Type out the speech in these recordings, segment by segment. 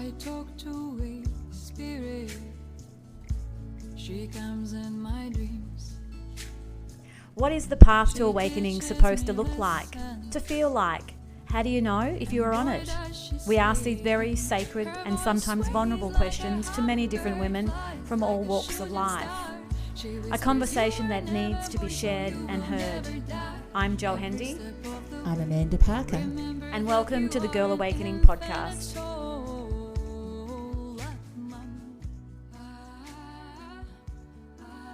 I talk to a spirit. She comes in my dreams. What is the path to awakening supposed to look like, to feel like? How do you know if you are on it? We ask these very sacred and sometimes vulnerable questions to many different women from all walks of life. A conversation that needs to be shared and heard. I'm Jo Hendy. I'm Amanda Parker. And welcome to the Girl Awakening podcast.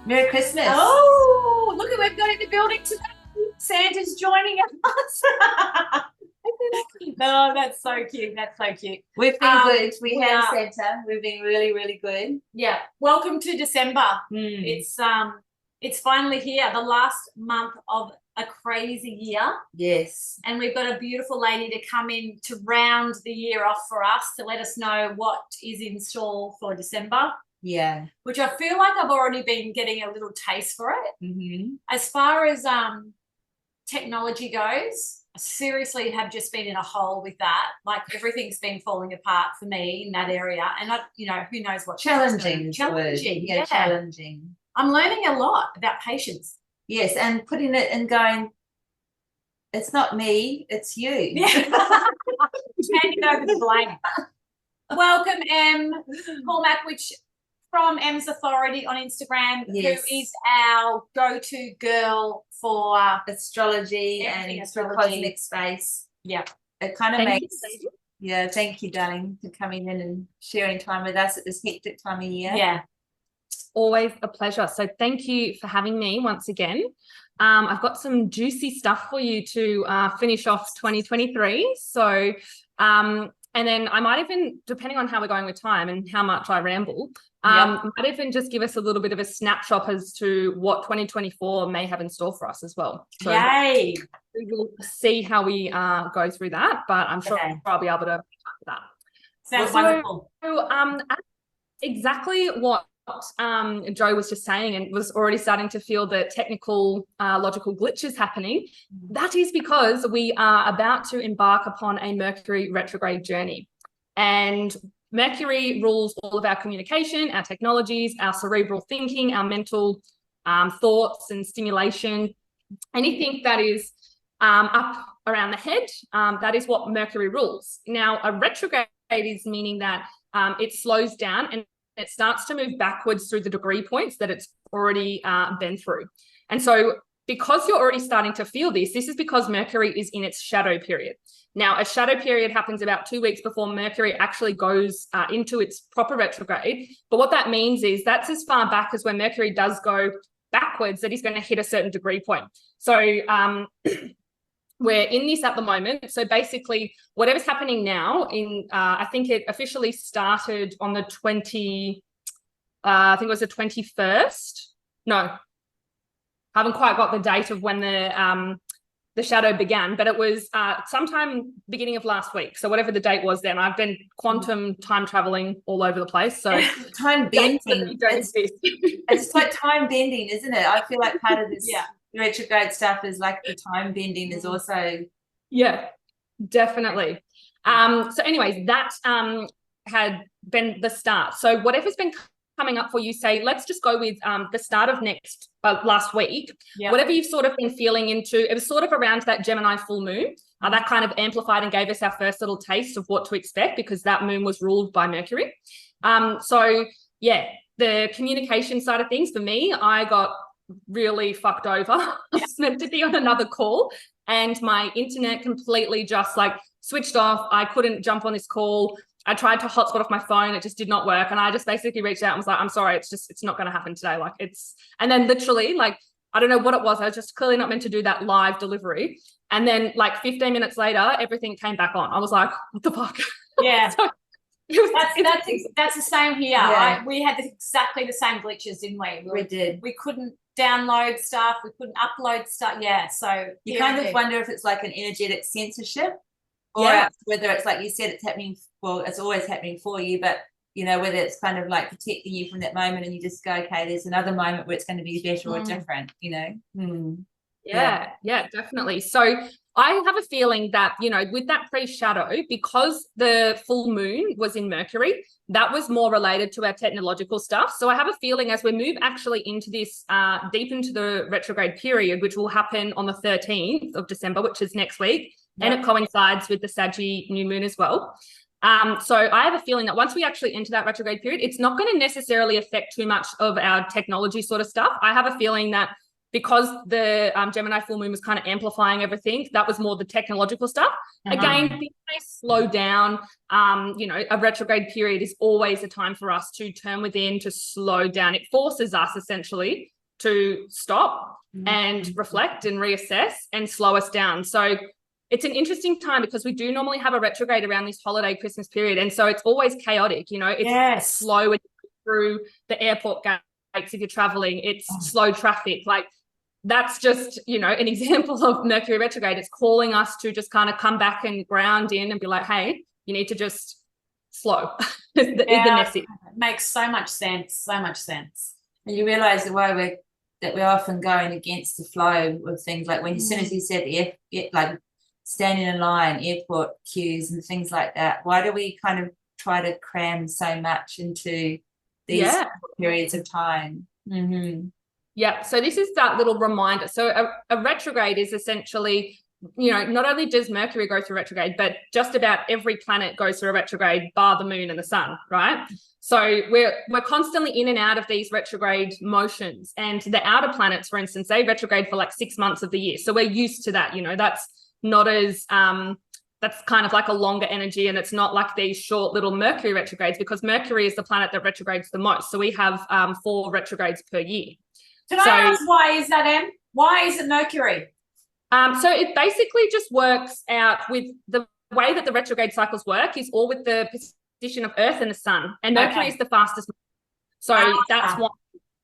Merry Christmas. Oh, look at we've got in the building today. Santa's joining us. No, that's so cute. That's so cute. We've been good. We have Santa. We've been really, really good. Yeah. Welcome to December. It's finally here, the last month of a crazy year. Yes. And we've got a beautiful lady to come in to round the year off for us to let us know what is in store for December. Yeah. Which I feel like I've already been getting a little taste for it. Mm-hmm. As far as technology goes, I seriously have just been in a hole with that. Like everything's been falling apart for me in that area. And who knows what. Challenging. Yeah. Challenging. I'm learning a lot about patience. Yes, and putting it and going, it's not me, it's you. Yeah. Handing over the blame. Welcome, Cormack, from M's Authority on Instagram, yes. Who is our go-to girl for astrology and for cosmic space. Yeah. It kind of makes thank you, darling, for coming in and sharing time with us at this hectic time of year. Yeah. Always a pleasure. So thank you for having me once again. I've got some juicy stuff for you to finish off 2023. So and then I might even, depending on how we're going with time and how much I ramble, might even just give us a little bit of a snapshot as to what 2024 may have in store for us as well. So yay! We will see how we go through that, but I'm sure I'll be able to do that. Sounds wonderful. So exactly what Jo was just saying, and was already starting to feel the technical logical glitches happening. That is because we are about to embark upon a Mercury retrograde journey, and Mercury rules all of our communication, our technologies, our cerebral thinking, our mental thoughts and stimulation, anything that is up around the head. That is what Mercury rules. Now, a retrograde is meaning that it slows down and it starts to move backwards through the degree points that it's already been through. And so because you're already starting to feel this is because Mercury is in its shadow period. Now, a shadow period happens about 2 weeks before Mercury actually goes into its proper retrograde. But what that means is that's as far back as when Mercury does go backwards that he's going to hit a certain degree point. So we're in this at the moment. So basically whatever's happening now I think it officially started on the 21st. No, I haven't quite got the date of when the shadow began, but it was sometime beginning of last week. So whatever the date was then, I've been quantum time traveling all over the place. So time bending. It's like time bending, isn't it? I feel like part of this retrograde stuff is like the time bending is also. Yeah, definitely. So anyways, that had been the start. So whatever's been coming up for you, say, let's just go with the start of last week, whatever you've sort of been feeling into, it was sort of around that Gemini full moon, that kind of amplified and gave us our first little taste of what to expect because that moon was ruled by Mercury. So yeah, the communication side of things for me, I got really fucked over. I was meant to be on another call and my internet completely just like switched off. I couldn't jump on this call. I tried to hotspot off my phone. It just did not work. And I just basically reached out and was like, I'm sorry, it's not going to happen today. And then literally like, I don't know what it was. I was just clearly not meant to do that live delivery. And then like 15 minutes later, everything came back on. I was like, what the fuck? Yeah. So, that's the same here. Yeah. We had exactly the same glitches, didn't we? We did. We couldn't download stuff. We couldn't upload stuff. Yeah. So you kind of wonder if it's like an energetic censorship or whether it's like you said, it's happening. Well, it's always happening for you, but whether it's kind of like protecting you from that moment and you just go, okay, there's another moment where it's going to be better or different, Yeah, definitely. So I have a feeling that, you know, with that pre-shadow, because the full moon was in Mercury, that was more related to our technological stuff. So I have a feeling as we move actually into this deep into the retrograde period, which will happen on the 13th of December, which is next week, and it coincides with the Saggy new moon as well. So I have a feeling that once we actually enter that retrograde period, it's not going to necessarily affect too much of our technology sort of stuff. I have a feeling that because the Gemini full moon was kind of amplifying everything, that was more the technological stuff. Again, things may slow down. You know, a retrograde period is always a time for us to turn within, to slow down. It forces us essentially to stop and reflect and reassess and slow us down. So it's an interesting time because we do normally have a retrograde around this holiday Christmas period. And so it's always chaotic, you know, it's slow through the airport gates if you're traveling, it's slow traffic. Like, that's just, you know, an example of Mercury retrograde. It's calling us to just kind of come back and ground in and be like, hey, you need to just slow. is the message. Makes so much sense. And you realize the way we're often going against the flow of things, like when as soon as you said like standing in line, airport queues and things like that. Why do we kind of try to cram so much into these periods of time? Yeah, so this is that little reminder. So a retrograde is essentially, you know, not only does Mercury go through retrograde, but just about every planet goes through a retrograde, bar the moon and the sun, right? So we're constantly in and out of these retrograde motions. And the outer planets, for instance, they retrograde for like 6 months of the year. So we're used to that, you know, that's not as that's kind of like a longer energy, and it's not like these short little Mercury retrogrades, because Mercury is the planet that retrogrades the most. So we have 4 retrogrades per year. Can I ask why is that, Em? Why is it Mercury? So it basically just works out with the way that the retrograde cycles work is all with the position of Earth and the sun. And Mercury is the fastest. So that's why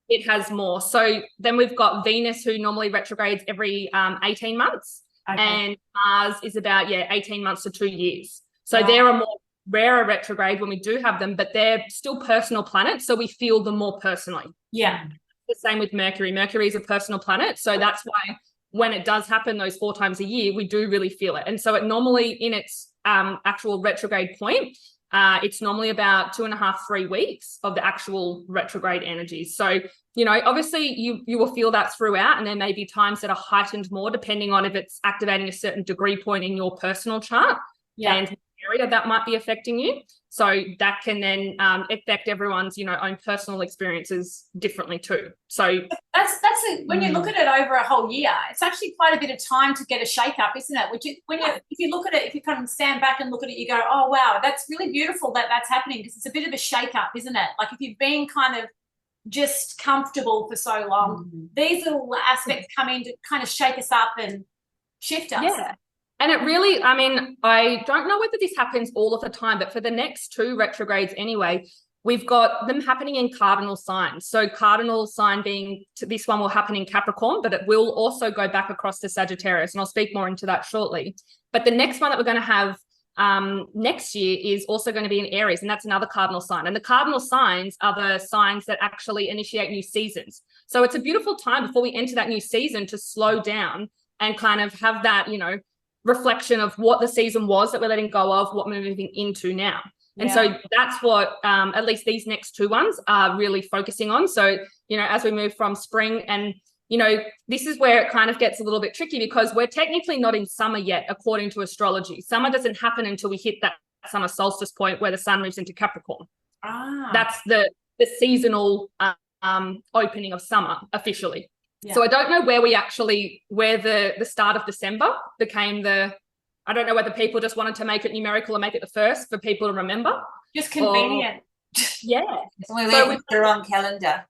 it has more. So then we've got Venus, who normally retrogrades every 18 months. And Mars is about, 18 months to 2 years. So they're a more rarer retrograde when we do have them, but they're still personal planets. So we feel them more personally. Yeah. The same with Mercury. Mercury is a personal planet. So that's why when it does happen those 4 times a year, we do really feel it. And so it normally in its actual retrograde point, it's normally about 2.5, 3 weeks of the actual retrograde energies. So, you know, obviously you will feel that throughout, and there may be times that are heightened more depending on if it's activating a certain degree point in your personal chart and the area that might be affecting you. So that can then affect everyone's, you know, own personal experiences differently too. So that's when you look at it over a whole year, it's actually quite a bit of time to get a shake up, isn't it? If you look at it, if you kind of stand back and look at it, you go, oh wow, that's really beautiful that that's happening, because it's a bit of a shake up, isn't it? Like if you've been kind of just comfortable for so long, these little aspects come in to kind of shake us up and shift us. Yeah. And it really, I mean, I don't know whether this happens all of the time, but for the next 2 retrogrades anyway, we've got them happening in cardinal signs. So cardinal sign being, this one will happen in Capricorn, but it will also go back across to Sagittarius. And I'll speak more into that shortly. But the next one that we're going to have next year is also going to be in Aries, and that's another cardinal sign. And the cardinal signs are the signs that actually initiate new seasons. So it's a beautiful time before we enter that new season to slow down and kind of have that, you know, reflection of what the season was that we're letting go of, what we're moving into now. And so that's what at least these next 2 ones are really focusing on. So, you know, as we move from spring, and, you know, this is where it kind of gets a little bit tricky, because we're technically not in summer yet, according to astrology. Summer doesn't happen until we hit that summer solstice point where the sun moves into Capricorn. That's the seasonal opening of summer officially. So I don't know where the start of December became I don't know whether people just wanted to make it numerical or make it the first for people to remember. Just convenient. We went with the wrong calendar.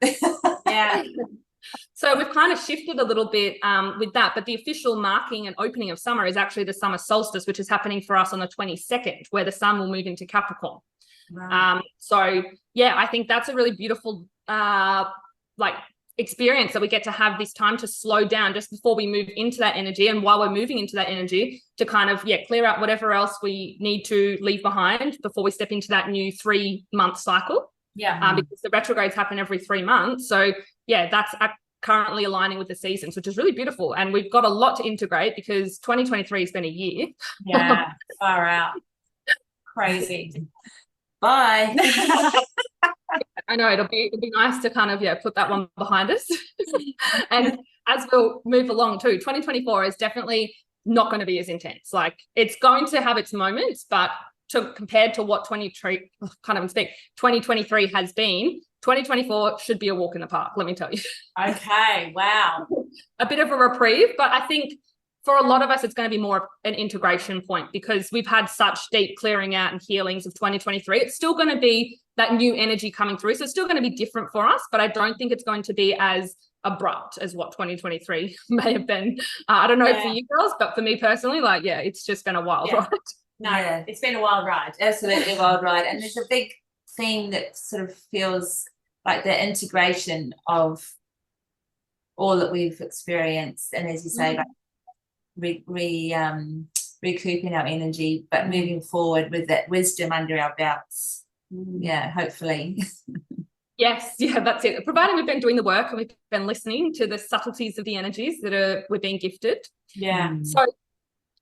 So we've kind of shifted a little bit with that, but the official marking and opening of summer is actually the summer solstice, which is happening for us on the 22nd, where the sun will move into Capricorn. So yeah, I think that's a really beautiful experience that we get to have this time to slow down just before we move into that energy, and while we're moving into that energy to kind of clear out whatever else we need to leave behind before we step into that new 3-month cycle. Because the retrogrades happen every 3 months. So that's currently aligning with the seasons, which is really beautiful. And we've got a lot to integrate because 2023 has been a year. Yeah, far out. Crazy. Bye. I know it'll be nice to kind of put that one behind us. And as we'll move along too, 2024 is definitely not going to be as intense. Like it's going to have its moments, but compared to what 2023 has been, 2024 should be a walk in the park, let me tell you. Okay, wow. A bit of a reprieve, but I think for a lot of us, it's going to be more of an integration point because we've had such deep clearing out and healings of 2023. It's still going to be that new energy coming through. So it's still going to be different for us, but I don't think it's going to be as abrupt as what 2023 may have been. I don't know for you girls, but for me personally, like, it's just been a wild ride. No, it's been a wild ride. Absolutely a wild ride. And there's a big theme that sort of feels like the integration of all that we've experienced. And as you say, like recouping our energy, but moving forward with that wisdom under our belts. Yeah, hopefully. Yes, that's it. Providing we've been doing the work and we've been listening to the subtleties of the energies that we're being gifted. Yeah. So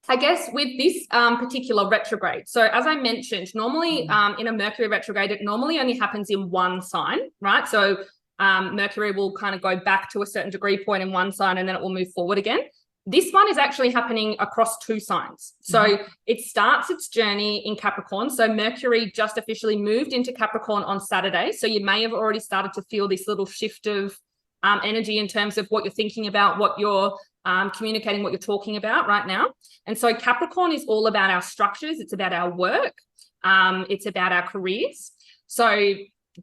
I guess with this particular retrograde, so as I mentioned, normally in a Mercury retrograde, it normally only happens in one sign, right? So Mercury will kind of go back to a certain degree point in one sign and then it will move forward again. This one is actually happening across two signs. So it starts its journey in Capricorn. So Mercury just officially moved into Capricorn on Saturday. So you may have already started to feel this little shift of energy in terms of what you're thinking about, what you're communicating, what you're talking about right now. And so Capricorn is all about our structures. It's about our work. It's about our careers. So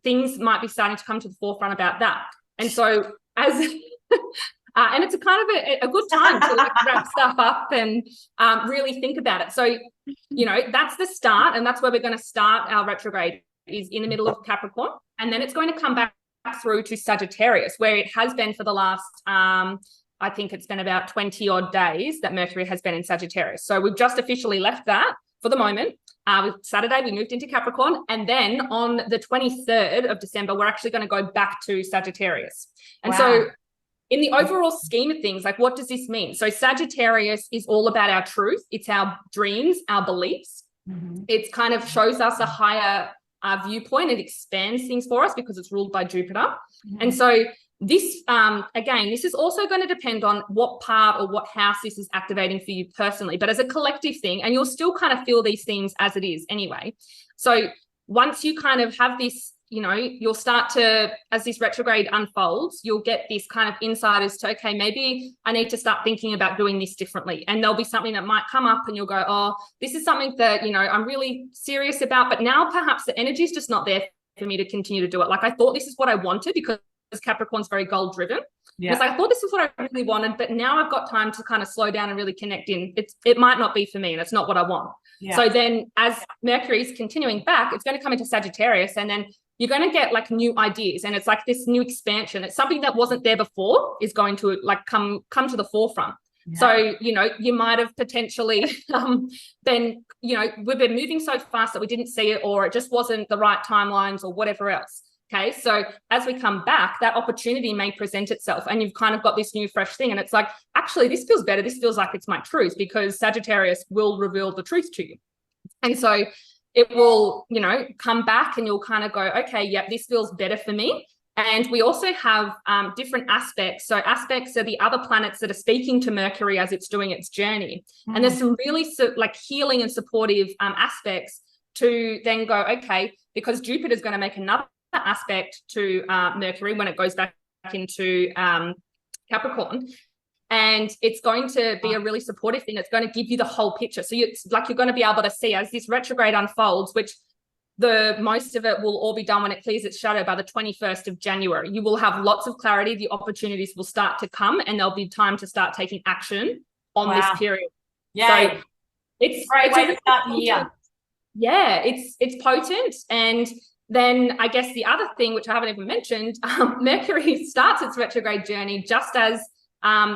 things might be starting to come to the forefront about that. And so as... and it's a kind of a good time to like wrap stuff up and really think about it. So, that's the start, and that's where we're going to start our retrograde, is in the middle of Capricorn. And then it's going to come back through to Sagittarius, where it has been for the last, I think it's been about 20 odd days that Mercury has been in Sagittarius. So we've just officially left that for the moment. Saturday, we moved into Capricorn. And then on the 23rd of December, we're actually going to go back to Sagittarius. And so in the overall scheme of things, like what does this mean? So Sagittarius is all about our truth. It's our dreams, our beliefs. It kind of shows us a higher viewpoint. It expands things for us because it's ruled by Jupiter. And so this, again, this is also going to depend on what part or what house this is activating for you personally, but as a collective thing, and you'll still kind of feel these themes as it is anyway. So once you kind of have this, you'll start to, as this retrograde unfolds, you'll get this kind of insight as to, okay, maybe I need to start thinking about doing this differently. And there'll be something that might come up and you'll go, oh, this is something that, I'm really serious about, but now perhaps the energy is just not there for me to continue to do it. Like I thought this is what I wanted because Capricorn's very goal driven. Because I thought this is what I really wanted, but now I've got time to kind of slow down and really connect in. It might not be for me and it's not what I want. So then as Mercury is continuing back, it's going to come into Sagittarius, and then you're going to get like new ideas, and it's like this new expansion. It's something that wasn't there before is going to like come to the forefront. So, you might have potentially been, we've been moving so fast that we didn't see it, or it just wasn't the right timelines or whatever else. Okay. So as we come back, that opportunity may present itself and you've kind of got this new fresh thing. And it's like, actually, this feels better. This feels like it's my truth, because Sagittarius will reveal the truth to you. And so it will, come back and you'll kind of go, okay, yep, this feels better for me. And we also have different aspects. So aspects are the other planets that are speaking to Mercury as it's doing its journey. And there's some really like healing and supportive aspects to then go, okay, because Jupiter is going to make another aspect to Mercury when it goes back into Capricorn. And it's going to be a really supportive thing. It's going to give you the whole picture. So it's like you're going to be able to see as this retrograde unfolds, which the most of it will all be done when it clears its shadow by the 21st of January. You will have lots of clarity. The opportunities will start to come and there'll be time to start taking action on this period. Yeah. So it's great way to start the year. Yeah, it's potent. And then I guess the other thing, which I haven't even mentioned, Mercury starts its retrograde journey just as,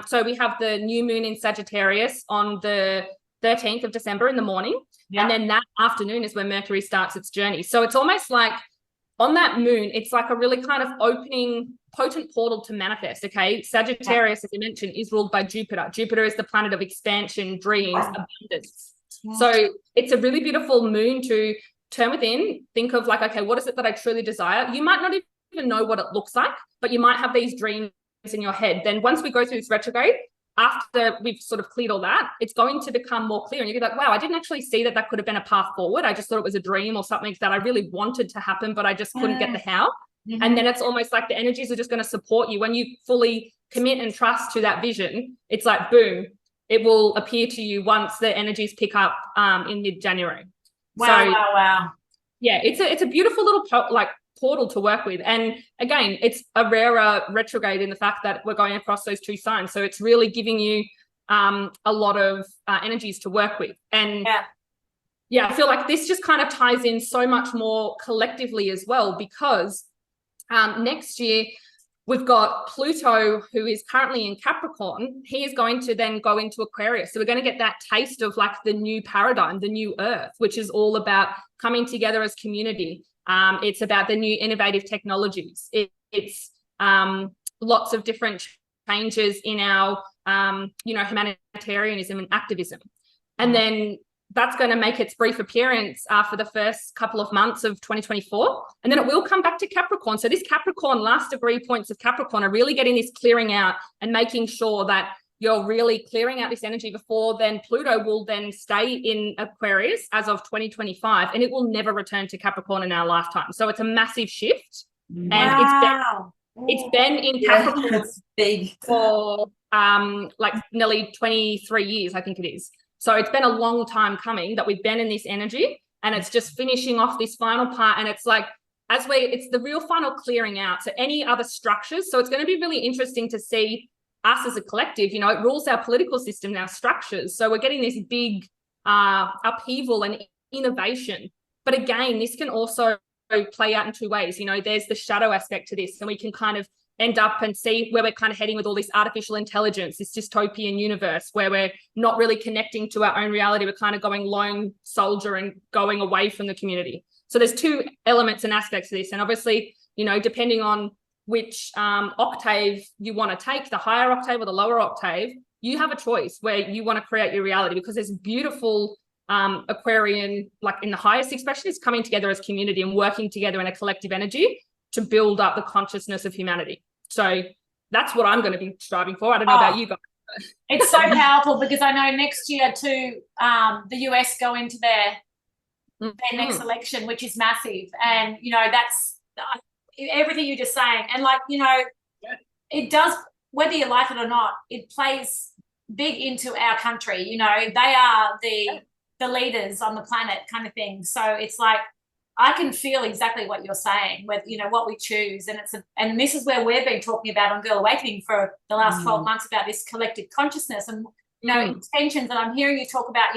so we have the new moon in Sagittarius on the 13th of December in the morning. And then that afternoon is when Mercury starts its journey. So it's almost like on that moon, it's like a really kind of opening, potent portal to manifest, okay? Sagittarius, as you mentioned, is ruled by Jupiter. Jupiter is the planet of expansion, dreams, abundance. So it's a really beautiful moon to turn within, think of like, okay, what is it that I truly desire? You might not even know what it looks like, but you might have these dreams in your head. Then once we go through this retrograde, after we've sort of cleared all that, it's going to become more clear. And you'll be like, wow, I didn't actually see that could have been a path forward. I just thought it was a dream or something that I really wanted to happen, but I just couldn't get the how. And then it's almost like the energies are just going to support you. When you fully commit and trust to that vision, it's like, boom, it will appear to you once the energies pick up in mid-January. Wow. Yeah, it's a beautiful little portal to work with. And again, it's a rarer retrograde in the fact that we're going across those two signs. So it's really giving you a lot of energies to work with. And yeah, I feel like this just kind of ties in so much more collectively as well, because next year we've got Pluto, who is currently in Capricorn. He is going to then go into Aquarius. So we're going to get that taste of like the new paradigm, the new earth, which is all about coming together as community. It's about the new innovative technologies. It's lots of different changes in our, humanitarianism and activism. And then that's going to make its brief appearance for the first couple of months of 2024. And then it will come back to Capricorn. So this Capricorn, last degree points of Capricorn are really getting this clearing out and making sure that you're really clearing out this energy before then Pluto will then stay in Aquarius as of 2025, and it will never return to Capricorn in our lifetime. So it's a massive shift. And it's been in Capricorn big for like nearly 23 years, I think it is. So it's been a long time coming that we've been in this energy, and it's just finishing off this final part. And it's like, it's the real final clearing out. So any other structures. So it's going to be really interesting to see us as a collective, it rules our political system, our structures. So we're getting this big upheaval and innovation. But again, this can also play out in two ways. There's the shadow aspect to this, and we can kind of end up and see where we're kind of heading with all this artificial intelligence, this dystopian universe where we're not really connecting to our own reality. We're kind of going lone soldier and going away from the community. So there's two elements and aspects to this. And obviously, depending on which octave you want to take, the higher octave or the lower octave, you have a choice where you want to create your reality, because there's beautiful Aquarian, like in the highest expression, is coming together as community and working together in a collective energy to build up the consciousness of humanity. So that's what I'm going to be striving for. I don't know about you guys. It's so powerful, because I know next year too, the US go into their next election, which is massive. And, that's everything you're just saying. And it does, whether you like it or not, it plays big into our country. They are the leaders on the planet kind of thing. So it's like, I can feel exactly what you're saying with, what we choose. And and this is where we've been talking about on Girl Awakening for the last 12 months about this collective consciousness and, intentions. And I'm hearing you talk about,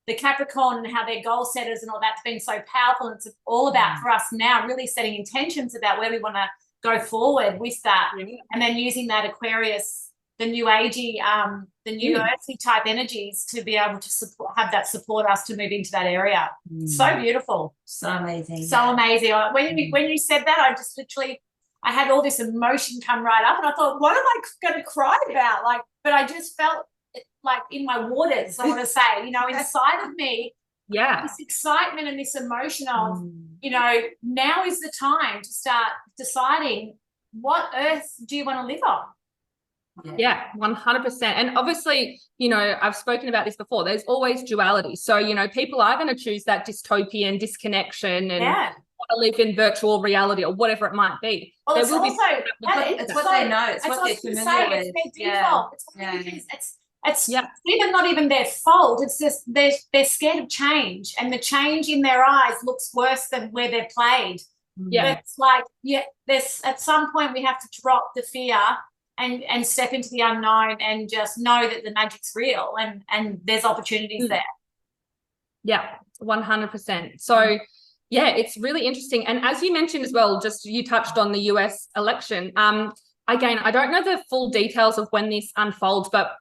the Capricorn and how they're goal setters and all that's been so powerful. And it's all about for us now really setting intentions about where we want to go forward with that. And then using that Aquarius, the new agey, the new earthy type energies to be able to have that support us to move into that area. So beautiful. So amazing. So amazing. When you said that, I just literally, I had all this emotion come right up, and I thought, what am I going to cry about? But I just felt like in my waters, I want to say, inside of me, this excitement and this emotion of, now is the time to start deciding what earth do you want to live on? Yeah, 100%. And obviously, I've spoken about this before. There's always duality. So, people are going to choose that dystopian disconnection and want to live in virtual reality or whatever it might be. Well, it's what they know. It's what they're familiar with. It's their default. It's even not even their fault. It's just they're scared of change, and the change in their eyes looks worse than where they're played. Yeah, but it's like there's at some point we have to drop the fear and step into the unknown and just know that the magic's real and there's opportunities there. Yeah, 100%. So it's really interesting. And as you mentioned as well, just you touched on the US election. Again, I don't know the full details of when this unfolds, but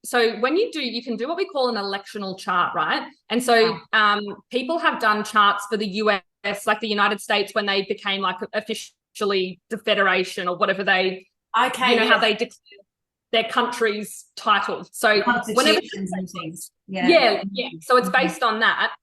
so when you can do what we call an electional chart, right? And so people have done charts for the US like the United States, when they became like officially the federation or whatever they, Okay. you know, how they declare their country's title. So whenever and things. yeah. So it's based on that.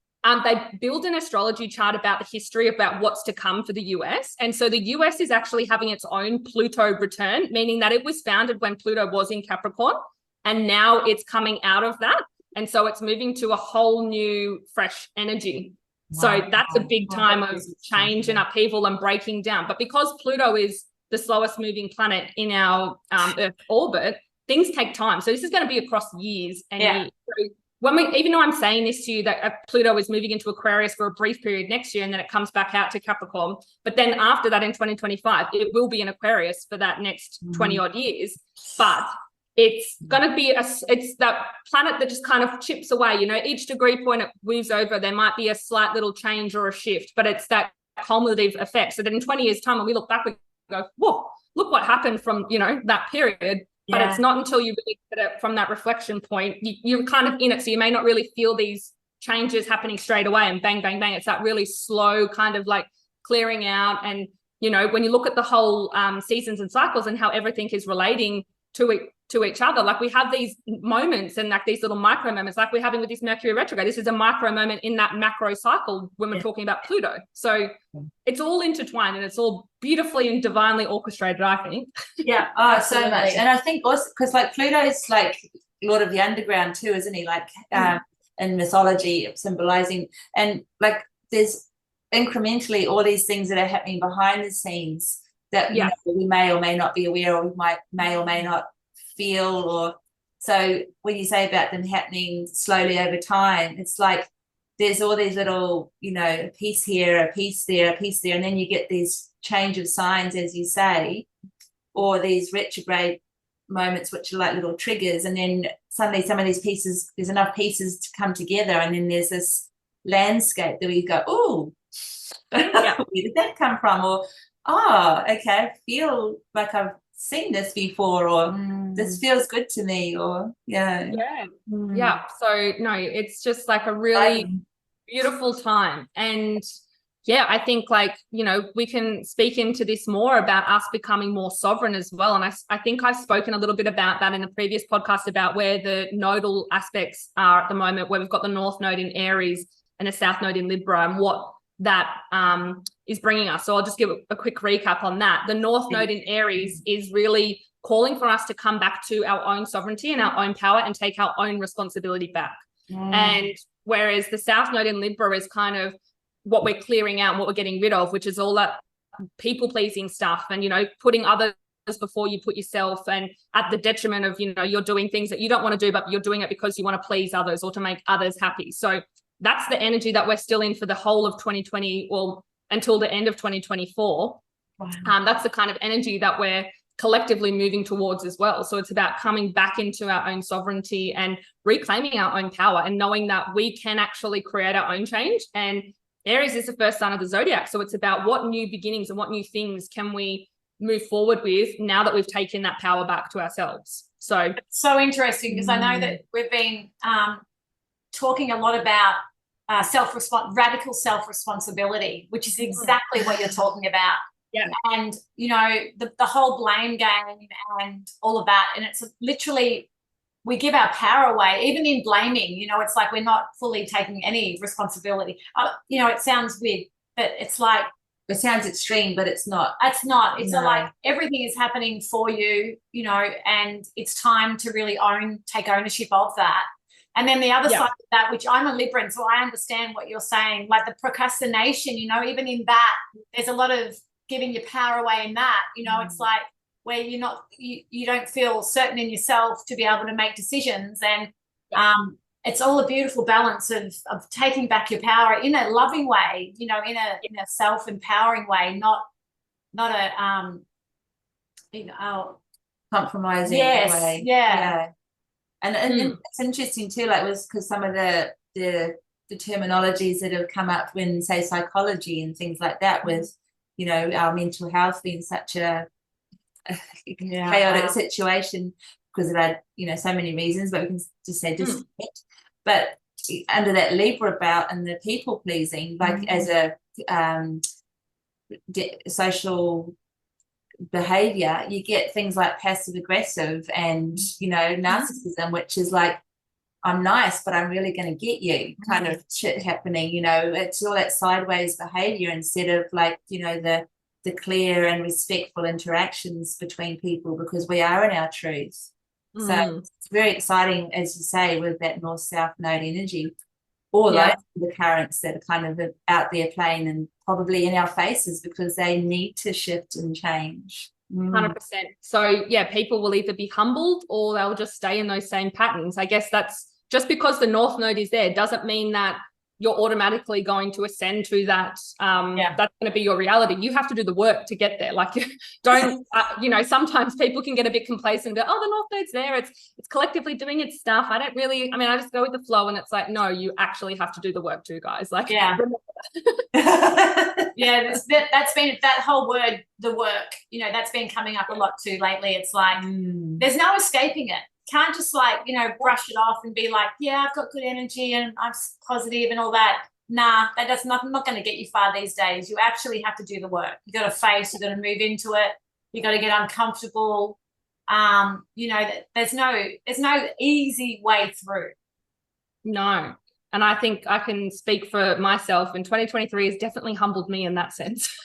They build an astrology chart about the history about what's to come for the US. And so the US is actually having its own Pluto return, meaning that it was founded when Pluto was in Capricorn, and now it's coming out of that. And so it's moving to a whole new, fresh energy. Wow. So that's a big time of change and upheaval and breaking down. But because Pluto is the slowest moving planet in our Earth orbit, things take time. So this is going to be across years and years. So when even though I'm saying this to you, that Pluto is moving into Aquarius for a brief period next year, and then it comes back out to Capricorn. But then after that, in 2025, it will be in Aquarius for that next 20 odd years. But it's going to be it's that planet that just kind of chips away. You know, each degree point it moves over, there might be a slight little change or a shift, but it's that cumulative effect. So that in 20 years' time, when we look back, we go, whoa, look what happened from, you know, that period. But it's not until you really get it from that reflection point, you're kind of in it. So you may not really feel these changes happening straight away and bang, bang, bang. It's that really slow kind of like clearing out. And, you know, when you look at the whole seasons and cycles and how everything is relating to each other, like we have these moments and like these little micro moments, like we're having with this Mercury retrograde. This is a micro moment in that macro cycle when we're talking about Pluto. So it's all intertwined and it's all beautifully and divinely orchestrated, I think. Yeah, oh, so much. And I think also because like Pluto is like Lord of the Underground too, isn't he? Like in mythology, symbolizing, and like there's incrementally all these things that are happening behind the scenes that you know, we may or may not be aware, or we may or may not feel. Or so when you say about them happening slowly over time, it's like there's all these little, you know, a piece here, a piece there, a piece there, and then you get these change of signs, as you say, or these retrograde moments which are like little triggers, and then suddenly some of these pieces, there's enough pieces to come together, and then there's this landscape that we go, oh, where did that come from? Or oh, okay, I feel like I've seen this before, or this feels good to me, or yeah. So no, it's just like a really beautiful time. And yeah, I think like, you know, we can speak into this more about us becoming more sovereign as well. And I think I've spoken a little bit about that in a previous podcast about where the nodal aspects are at the moment, where we've got the North Node in Aries and the South Node in Libra, and what that is bringing us. So I'll just give a quick recap on that. The North Node in Aries is really calling for us to come back to our own sovereignty and our own power and take our own responsibility back. And whereas the South Node in Libra is kind of what we're clearing out and what we're getting rid of, which is all that people pleasing stuff and, you know, putting others before you put yourself, and at the detriment of, you know, you're doing things that you don't want to do, but you're doing it because you want to please others or to make others happy. So that's the energy that we're still in for the whole of 2020, or until the end of 2024. That's the kind of energy that we're collectively moving towards as well. So it's about coming back into our own sovereignty and reclaiming our own power and knowing that we can actually create our own change. And Aries is the first sign of the zodiac. So it's about what new beginnings and what new things can we move forward with now that we've taken that power back to ourselves. So it's so interesting, because I know that we've been talking a lot about radical self-responsibility, which is exactly what you're talking about. And, you know, the whole blame game and all of that. And it's literally, we give our power away, even in blaming, you know, it's like we're not fully taking any responsibility. You know, it sounds weird, but it's like, it sounds extreme, but it's not. It's not. It's like everything is happening for you, you know, and it's time to really take ownership of that. And then the other side of that, which I'm a Libran, so I understand what you're saying, like the procrastination, you know, even in that, there's a lot of giving your power away in that, you know, it's like where you're not, you don't feel certain in yourself to be able to make decisions. And it's all a beautiful balance of taking back your power in a loving way, you know, in a self-empowering way, not a, you know, compromising way. Yeah. And it's interesting too, like because some of the terminologies that have come up when, say, psychology and things like that, with, you know, our mental health being such a chaotic situation because of that, you know, so many reasons, but we can just say disconnect. But under that Libra belt and the people pleasing, like as a social behavior, you get things like passive aggressive and, you know, narcissism, which is like, I'm nice, but I'm really going to get you kind of shit happening. You know, it's all that sideways behavior instead of like, you know, the clear and respectful interactions between people, because we are in our truth. So it's very exciting, as you say, with that north-south node energy. All those are the currents that are kind of out there playing and probably in our faces because they need to shift and change. 100%. So yeah, people will either be humbled or they'll just stay in those same patterns. I guess that's just because the north node is there doesn't mean that you're automatically going to ascend to that. That's going to be your reality. You have to do the work to get there. Like, don't, you know, sometimes people can get a bit complacent and go, oh, the north node's there. It's collectively doing its stuff. I just go with the flow, and it's like, no, you actually have to do the work too, guys. Like, that's been that whole word, the work, you know, that's been coming up a lot too lately. It's like, there's no escaping it. Can't just like, you know, brush it off and be like, yeah, I've got good energy and I'm positive and all that. Nah, that's not going to get you far these days. You actually have to do the work. You got to face, you got to move into it. You got to get uncomfortable. You know, there's no easy way through. No. And I think I can speak for myself, and 2023 has definitely humbled me in that sense.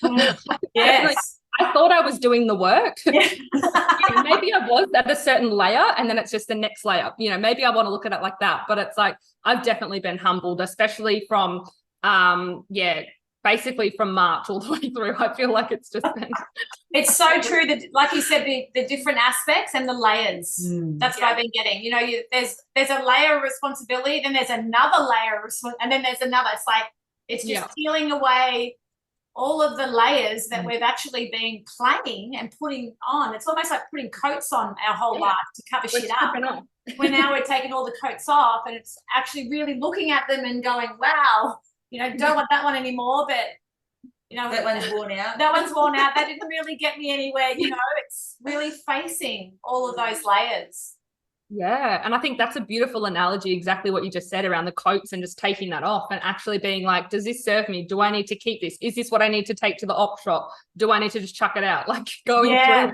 Yes. I thought I was doing the work. Maybe I was at a certain layer, and then it's just the next layer. You know, maybe I want to look at it like that, but it's like I've definitely been humbled, especially from basically from March all the way through. I feel like it's just been it's so true that, like you said, the different aspects and the layers. That's what I've been getting. You know, there's a layer of responsibility, then there's another layer of and then there's another. It's like it's just peeling away all of the layers that we've actually been playing and putting on. It's almost like putting coats on our whole life to cover shit up. When now we're taking all the coats off, and it's actually really looking at them and going, wow, you know, don't want that one anymore, but you know, that one's worn out. That one's worn out. That didn't really get me anywhere. You know, it's really facing all of those layers. Yeah. And I think that's a beautiful analogy, exactly what you just said around the coats and just taking that off and actually being like, does this serve me? Do I need to keep this? Is this what I need to take to the op shop? Do I need to just chuck it out? Like going through,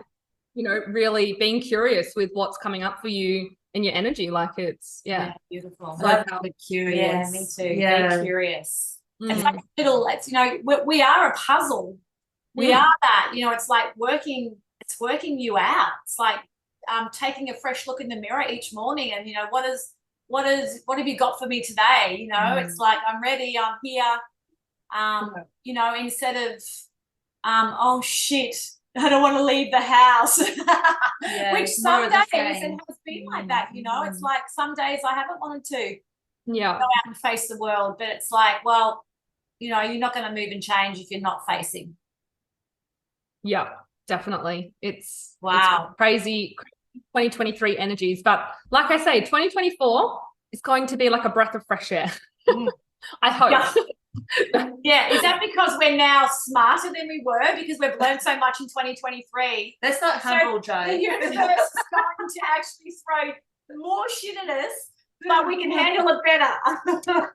you know, really being curious with what's coming up for you in your energy. Like it's, beautiful. I love the curious. Yeah, me too. Be curious. It's like it's, you know, we are a puzzle. We are that, you know, it's like working you out. It's like, taking a fresh look in the mirror each morning and, you know, what have you got for me today? You know, it's like, I'm ready, I'm here. You know, instead of, oh shit, I don't want to leave the house. Which some days it has been like that, you know, it's like some days I haven't wanted to go out and face the world, but it's like, well, you know, you're not going to move and change if you're not facing. Yeah, definitely. It's crazy 2023 energies, but like I say, 2024 is going to be like a breath of fresh air. I hope. Is that because we're now smarter than we were because we've learned so much in 2023? That's not humble, Joe. The universe is going to actually throw more shit at us, but we can handle it better.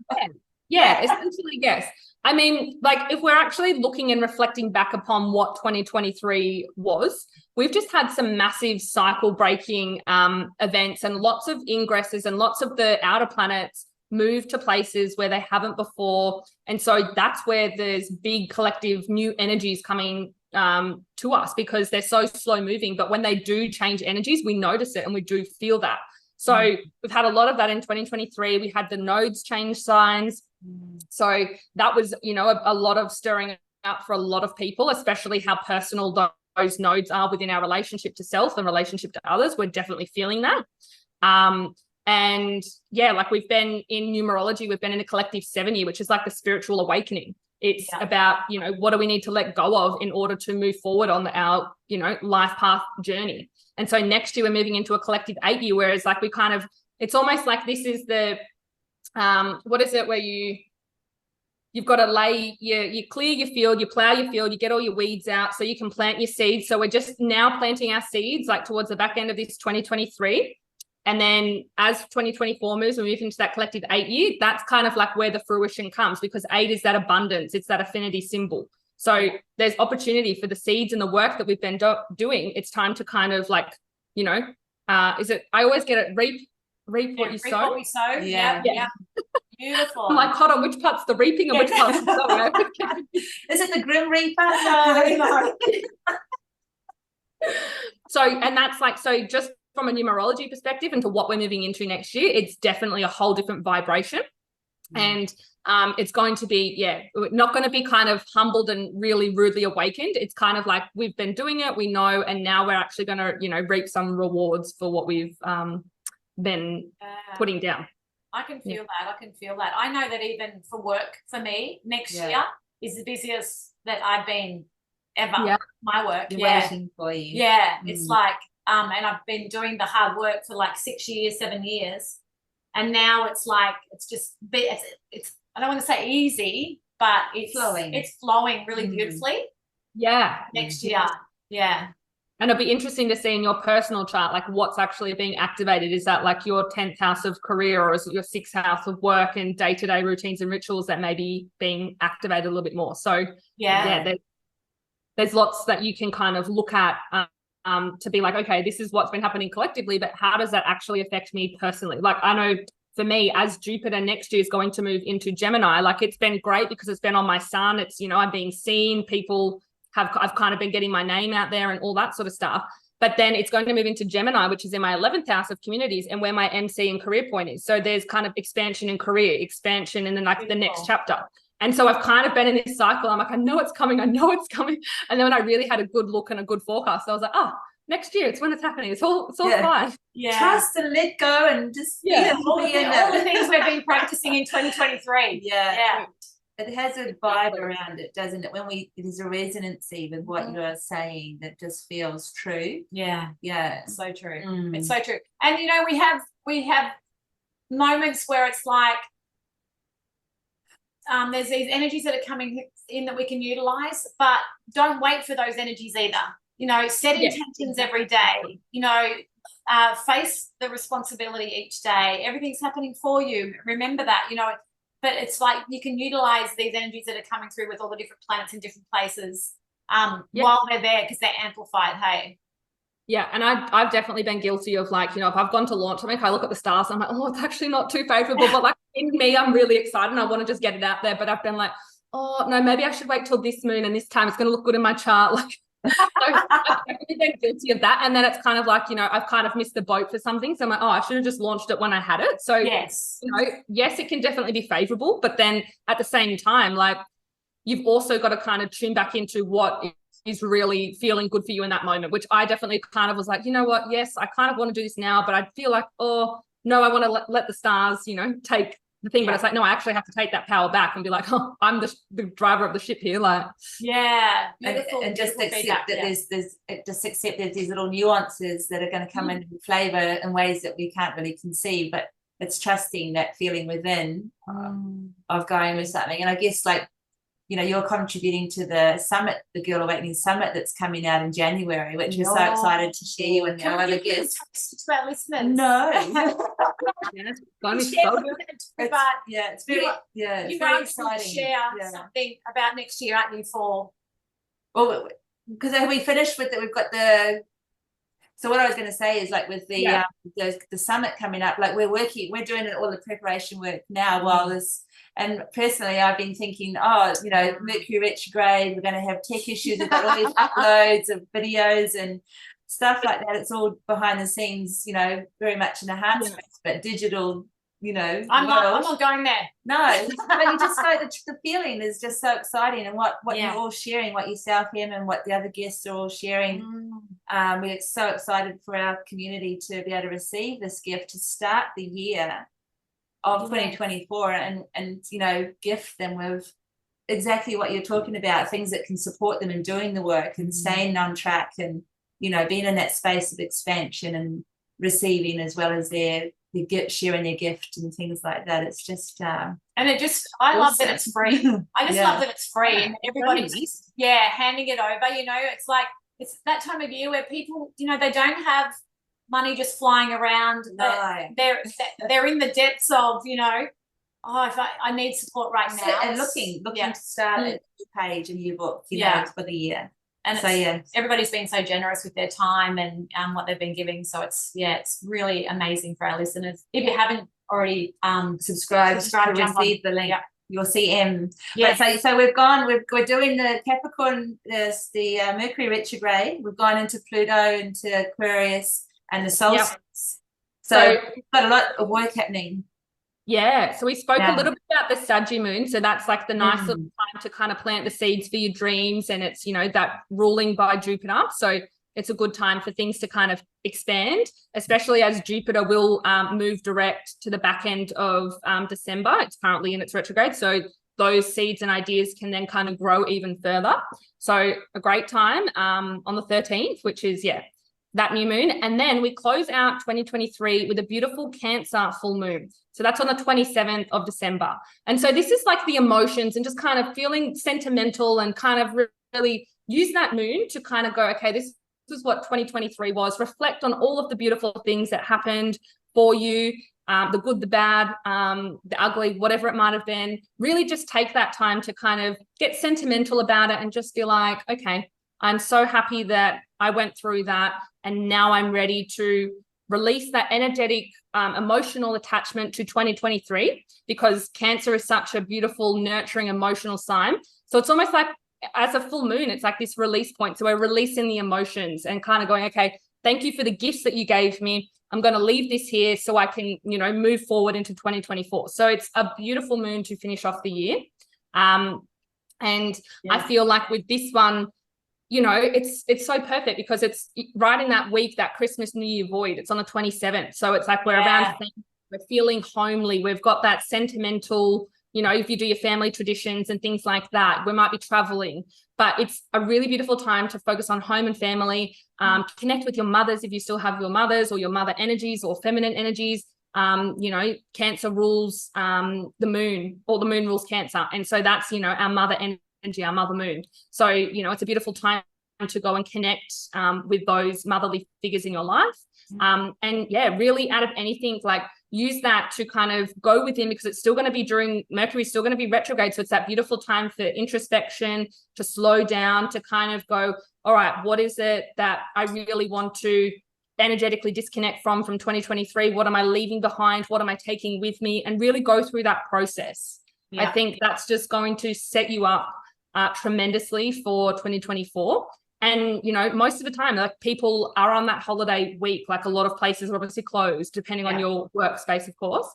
Essentially, yes. I mean, like if we're actually looking and reflecting back upon what 2023 was, we've just had some massive cycle breaking events and lots of ingresses and lots of the outer planets move to places where they haven't before. And so that's where there's big collective new energies coming to us because they're so slow moving. But when they do change energies, we notice it and we do feel that. So we've had a lot of that in 2023. We had the nodes change signs. So that was, you know, a lot of stirring up for a lot of people, especially how personal those nodes are within our relationship to self and relationship to others. We're definitely feeling that. And yeah, like we've been in numerology, we've been in a collective 7 year, which is like the spiritual awakening. It's about, you know, what do we need to let go of in order to move forward on our, you know, life path journey. And so next year we're moving into a collective 8 year, whereas like we kind of, it's almost like this is the, what is it where you've got to lay, you clear your field, you plow your field, you get all your weeds out so you can plant your seeds. So we're just now planting our seeds like towards the back end of this 2023. And then as 2024 moves, we move into that collective 8 year, that's kind of like where the fruition comes, because 8 is that abundance. It's that affinity symbol. So there's opportunity for the seeds and the work that we've been doing. It's time to kind of like, you know, I always get it, reap what you reap sow. what we sow. Yeah. Yeah. Beautiful. I'm like, hold on, which part's the reaping and which part's the sowing? Is it the Grim Reaper? No. So, and that's like, so just from a numerology perspective into what we're moving into next year, it's definitely a whole different vibration. And it's going to be, we're not going to be kind of humbled and really rudely awakened. It's kind of like we've been doing it, we know, and now we're actually going to, you know, reap some rewards for what we've been putting down. I can feel that. I can feel that. I know that even for work, for me, next year is the busiest that I've been ever. Yeah. My work. Waiting for you. Yeah. It's like, and I've been doing the hard work for like 6 years, 7 years. And now it's like, it's just, it's I don't want to say easy, but it's flowing really beautifully. Yeah. Next year. Yeah. And it'll be interesting to see in your personal chart, like what's actually being activated. Is that like your 10th house of career, or is it your 6th house of work and day-to-day routines and rituals that may be being activated a little bit more? So there's lots that you can kind of look at to be like, okay, this is what's been happening collectively, but how does that actually affect me personally? Like I know for me, as Jupiter next year is going to move into Gemini, like it's been great because it's been on my sun. It's, you know, I'm being seen, I've kind of been getting my name out there and all that sort of stuff. But then it's going to move into Gemini, which is in my 11th house of communities and where my MC and career point is. So there's kind of expansion in career, expansion in the next chapter. And so I've kind of been in this cycle. I'm like, I know it's coming. And then when I really had a good look and a good forecast, I was like, oh, next year, it's when it's happening. It's all fine. Yeah. Trust and let go and just all the things we've been practicing in 2023. Yeah. It has a vibe around it, doesn't it? There's a resonancy with what you're saying that just feels true. Yeah. It's so true. It's so true. And you know, we have moments where it's like there's these energies that are coming in that we can utilize, but don't wait for those energies either. You know, set intentions every day. You know, face the responsibility each day. Everything's happening for you. Remember that, you know. But it's like you can utilize these energies that are coming through with all the different planets in different places while they're there, because they're amplified. Hey. Yeah, and I've definitely been guilty of, like, you know, if I've gone to launch something, I look at the stars and I'm like, oh, it's actually not too favorable. But like in me, I'm really excited and I want to just get it out there. But I've been like, oh no, maybe I should wait till this moon and this time it's going to look good in my chart. Like, so I've definitely been guilty of that. And then it's kind of like, you know, I've kind of missed the boat for something. So I'm like, oh, I should have just launched it when I had it. So yes, you know, yes, it can definitely be favorable, but then at the same time, like, you've also got to kind of tune back into what is really feeling good for you in that moment, which I definitely kind of was like, you know what, yes, I kind of want to do this now, but I feel like, oh no, I want to let the stars, you know, take the thing. But it's like, no, I actually have to take that power back and be like, oh, I'm the driver of the ship here. Like, beautiful, and just accept that just accept that there's little nuances that are going to come in flavor in ways that we can't really conceive, but it's trusting that feeling within of going with something. And I guess, like, you know, you're contributing to the summit, the Girl Awakening Summit that's coming out in January, which we're so excited to share you and your other guests. To our listeners. No. It's very, it's very exciting. Share something about next year, aren't you? Well, because we finished with it, we've got so what I was going to say is, like, with the summit coming up, like we're doing all the preparation work now while this. And personally, I've been thinking, you know, Mercury Retrograde, we're going to have tech issues, we've got all these uploads of videos and stuff like that. It's all behind the scenes, you know, very much in a hard space, but digital, you know. I'm not going there. No, but you just know the feeling is just so exciting, and what you're all sharing, what yourself, him, and what the other guests are all sharing. We're so excited for our community to be able to receive this gift to start the year of 2024 and you know, gift them with exactly what you're talking about, things that can support them in doing the work and staying on track, and, you know, being in that space of expansion and receiving, as well as their gift, sharing their gift and things like that. It's just and it just, I love that it's free. I just love that it's free, and everybody's just handing it over. You know, it's like, it's that time of year where people, you know, they don't have money just flying around. No. They're in the depths of, you know, oh, if I need support right now. And looking to start a new page, a new book, you know, for the year. And so everybody's been so generous with their time and what they've been giving. So it's really amazing for our listeners. If you haven't already subscribe to receive the link. Yep. You'll see M. Yes. So we're doing the Capricorn, the Mercury Retrograde. We've gone into Pluto, into Aquarius, and the Solstice. Yep. So we've got a lot of work happening. Yeah, so we spoke a little bit about the Saggy moon. So that's like the nice little time to kind of plant the seeds for your dreams, and it's, you know, that ruling by Jupiter. So it's a good time for things to kind of expand, especially as Jupiter will move direct to the back end of December. It's currently in its retrograde. So those seeds and ideas can then kind of grow even further. So a great time on the 13th, which is, that new moon. And then we close out 2023 with a beautiful Cancer full moon. So that's on the 27th of December. And so this is like the emotions and just kind of feeling sentimental and kind of really use that moon to kind of go, okay, this is what 2023 was. Reflect on all of the beautiful things that happened for you, the good, the bad, the ugly, whatever it might have been. Really just take that time to kind of get sentimental about it and just be like, okay, I'm so happy that I went through that. And now I'm ready to release that energetic, emotional attachment to 2023, because Cancer is such a beautiful, nurturing, emotional sign. So it's almost like as a full moon, it's like this release point. So we're releasing the emotions and kind of going, okay, thank you for the gifts that you gave me. I'm going to leave this here so I can, you know, move forward into 2024. So it's a beautiful moon to finish off the year. I feel like with this one, you know, it's so perfect because it's right in that week, that Christmas, New Year void. It's on the 27th. So it's like we're around, we're feeling homely. We've got that sentimental, you know, if you do your family traditions and things like that, we might be traveling, but it's a really beautiful time to focus on home and family, connect with your mothers if you still have your mothers or your mother energies or feminine energies. You know, Cancer rules the moon, or the moon rules Cancer. And so that's, you know, our mother energy, our mother moon. So, you know, it's a beautiful time to go and connect with those motherly figures in your life. And really out of anything, like use that to kind of go within, because it's still going to be Mercury's still going to be retrograde. So it's that beautiful time for introspection, to slow down, to kind of go, all right, what is it that I really want to energetically disconnect from 2023? What am I leaving behind? What am I taking with me? And really go through that process. I think that's just going to set you up tremendously for 2024. And, you know, most of the time, like, people are on that holiday week, like a lot of places are obviously closed, depending on your workspace, of course.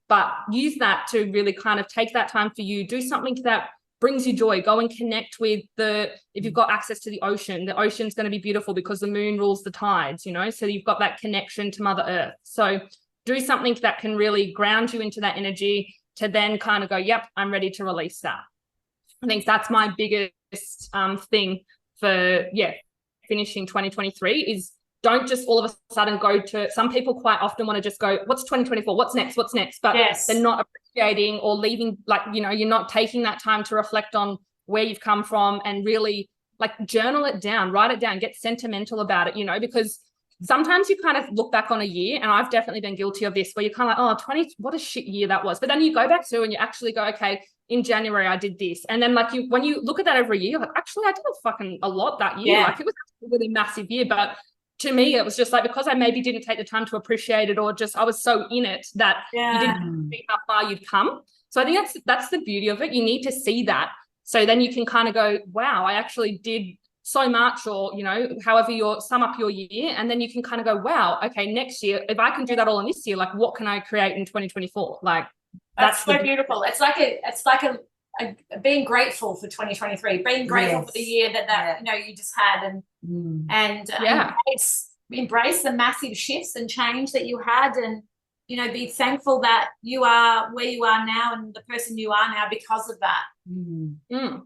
But use that to really kind of take that time for you, do something that brings you joy, go and connect with if you've got access to the ocean's going to be beautiful because the moon rules the tides, you know, so you've got that connection to Mother Earth. So do something that can really ground you into that energy to then kind of go, yep, I'm ready to release that. I think that's my biggest thing for finishing 2023 is don't just all of a sudden go to, some people quite often want to just go, what's 2024? What's next? But they're not appreciating or leaving, like, you know, you're not taking that time to reflect on where you've come from and really like journal it down, write it down, get sentimental about it, you know, because sometimes you kind of look back on a year, and I've definitely been guilty of this, where you're kind of like, what a shit year that was. But then you go back to and you actually go, okay, in January I did this. And then like when you look at that over a year, you're like, actually I did a lot that year. Like it was a really massive year. But to me, it was just like, because I maybe didn't take the time to appreciate it, or just I was so in it that you didn't see how far you'd come. So I think that's the beauty of it. You need to see that. So then you can kind of go, wow, I actually did so much, or, you know, however you sum up your year. And then you can kind of go, wow, okay, next year, if I can do that all in this year, like what can I create in 2024? Like that's so beautiful. It's like a being grateful for 2023, being grateful for the year that you know, you just had, and embrace the massive shifts and change that you had, and, you know, be thankful that you are where you are now and the person you are now because of that.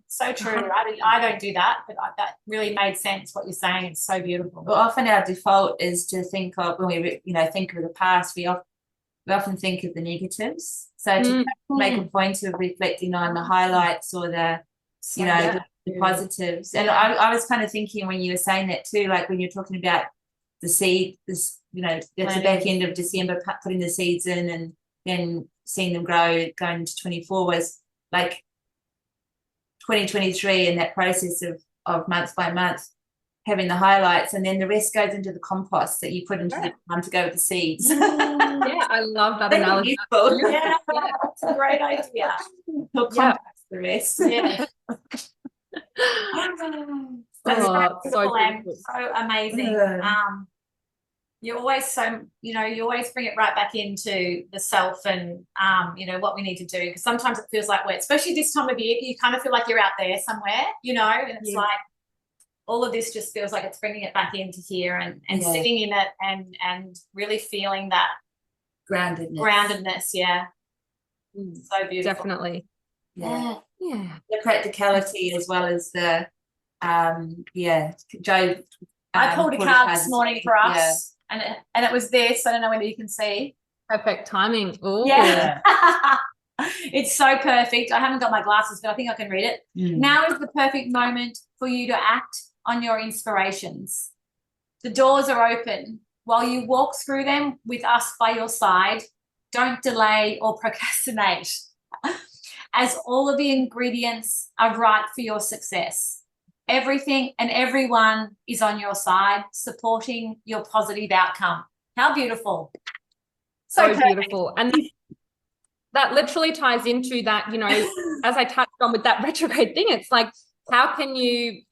So true. I don't do that, but that really made sense what you're saying. It's so beautiful. Well, often our default is to think of, when we, you know, think of the past, we often think of the negatives. So to make a point of reflecting on the highlights or the, you know, the positives. And I was kind of thinking when you were saying that too, like when you're talking about the seed, this, you know, that's the back end of December, putting the seeds in and then seeing them grow going into 24 was like 2023 and that process of month by month having the highlights, and then the rest goes into the compost that you put into the time to go with the seeds. Yeah, I love that analogy. Yeah, that's a great idea. We'll compost the rest. Yeah. That's Oh, so so beautiful and beautiful. so amazing. Yeah. You always you always bring it right back into the self and what we need to do, because sometimes it feels like we're, especially this time of year, you kind of feel like you're out there somewhere, and it's like all of this just feels like it's bringing it back into here and sitting in it and really feeling that groundedness. Yeah. So beautiful. Definitely. Yeah. Yeah. The practicality as well as the Joe. I pulled a card this morning for us, and it was this. I don't know whether you can see. Perfect timing. Oh, yeah. It's so perfect. I haven't got my glasses, but I think I can read it. Now is the perfect moment for you to act on your inspirations. The doors are open. While you walk through them with us by your side, don't delay or procrastinate, as all of the ingredients are right for your success. Everything and everyone is on your side, supporting your positive outcome. How beautiful. So beautiful. And that literally ties into that, as I touched on with that retrograde thing, it's like, how can you